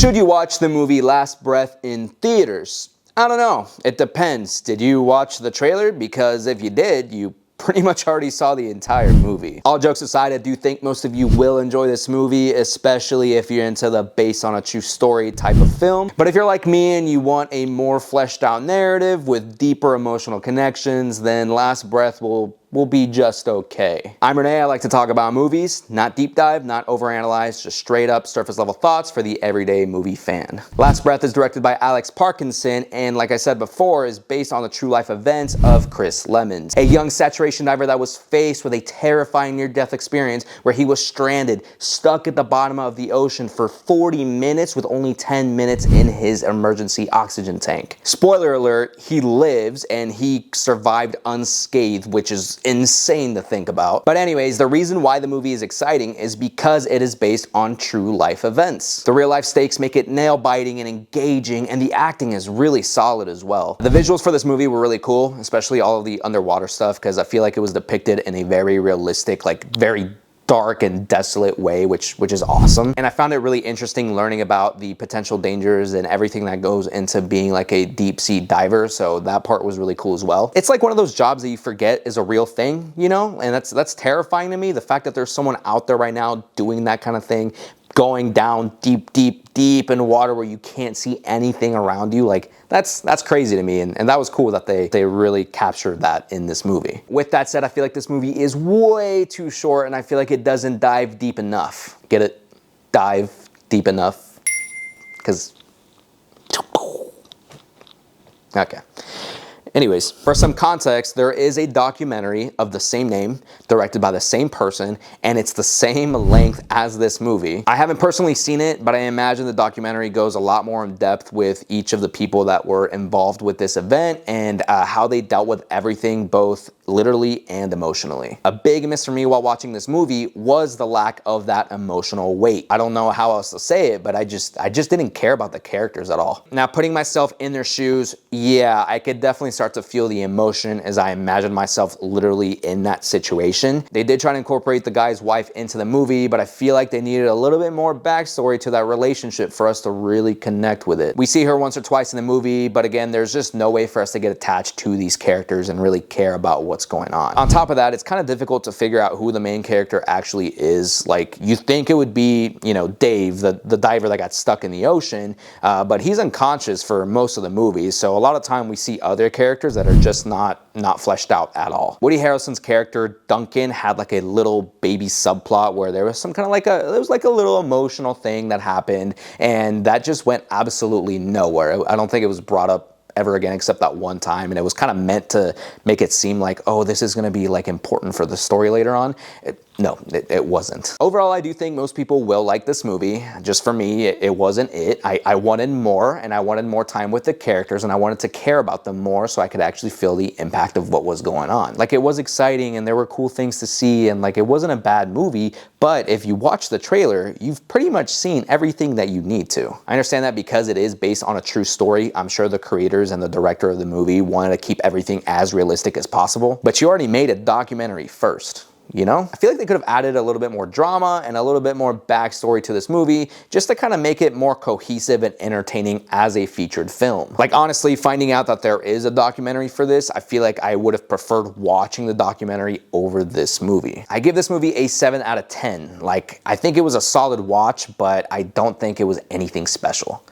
Should you watch the movie Last Breath in theaters? I don't know. It depends. Did you watch the trailer? Because if you did, you pretty much already saw the entire movie. All jokes aside, I do think most of you will enjoy this movie, especially if you're into the based on a true story type of film. But if you're like me and you want a more fleshed out narrative with deeper emotional connections, then Last Breath will be just okay. I'm Renee. I like to talk about movies, not deep dive, not overanalyze, just straight up surface level thoughts for the everyday movie fan. Last Breath is directed by Parkison, and like I said before, is based on the true life events of Chris Lemons, a young saturation diver that was faced with a terrifying near-death experience where he was stranded, stuck at the bottom of the ocean for 40 minutes with only 10 minutes in his emergency oxygen tank. Spoiler alert, he lives and he survived unscathed, which is insane to think about. But anyways, the reason why the movie is exciting is because it is based on true life events. The real life stakes make it nail-biting and engaging, and the acting is really solid as well. The visuals for this movie were really cool, especially all of the underwater stuff, because I feel like it was depicted in a very realistic, like very dark and desolate way, which is awesome. And I found it really interesting learning about the potential dangers and everything that goes into being like a deep sea diver, so that part was really cool as well. It's like one of those jobs that you forget is a real thing, you know, and that's terrifying to me. The fact that there's someone out there right now doing that kind of thing, going down deep in water where you can't see anything around you, like that's crazy to me, and that was cool that they really captured that in this movie. With that said, I feel like this movie is way too short, and I feel like it doesn't dive deep enough. Get it? Dive deep enough? Because... okay. Anyways, for some context, there is a documentary of the same name, directed by the same person, and it's the same length as this movie. I haven't personally seen it, but I imagine the documentary goes a lot more in depth with each of the people that were involved with this event and how they dealt with everything, both literally and emotionally. A big miss for me while watching this movie was the lack of that emotional weight. I don't know how else to say it, but I just didn't care about the characters at all. Now, putting myself in their shoes, yeah, I could definitely start to feel the emotion as I imagine myself literally in that situation. They did try to incorporate the guy's wife into the movie, but I feel like they needed a little bit more backstory to that relationship for us to really connect with it. We see her once or twice in the movie, but again, there's just no way for us to get attached to these characters and really care about what's going on. On top of that, it's kind of difficult to figure out who the main character actually is. Like, you think it would be, you know, Dave, the diver that got stuck in the ocean, but he's unconscious for most of the movie, so a lot of time we see other characters that are just not fleshed out at all. Woody Harrelson's character, Duncan, had like a little baby subplot where there was some kind of like there was like a little emotional thing that happened, and that just went absolutely nowhere. I don't think it was brought up ever again except that one time, and it was kind of meant to make it seem like, oh, this is going to be like important for the story later on. No, it wasn't. Overall, I do think most people will like this movie. Just for me, it wasn't it. I wanted more, and I wanted more time with the characters, and I wanted to care about them more so I could actually feel the impact of what was going on. Like, it was exciting, and there were cool things to see, and like, it wasn't a bad movie, but if you watch the trailer, you've pretty much seen everything that you need to. I understand that because it is based on a true story, I'm sure the creators and the director of the movie wanted to keep everything as realistic as possible, but you already made a documentary first. You know? I feel like they could have added a little bit more drama and a little bit more backstory to this movie just to kind of make it more cohesive and entertaining as a featured film. Like, honestly, finding out that there is a documentary for this, I feel like I would have preferred watching the documentary over this movie. I give this movie a 7 out of 10. Like, I think it was a solid watch, but I don't think it was anything special.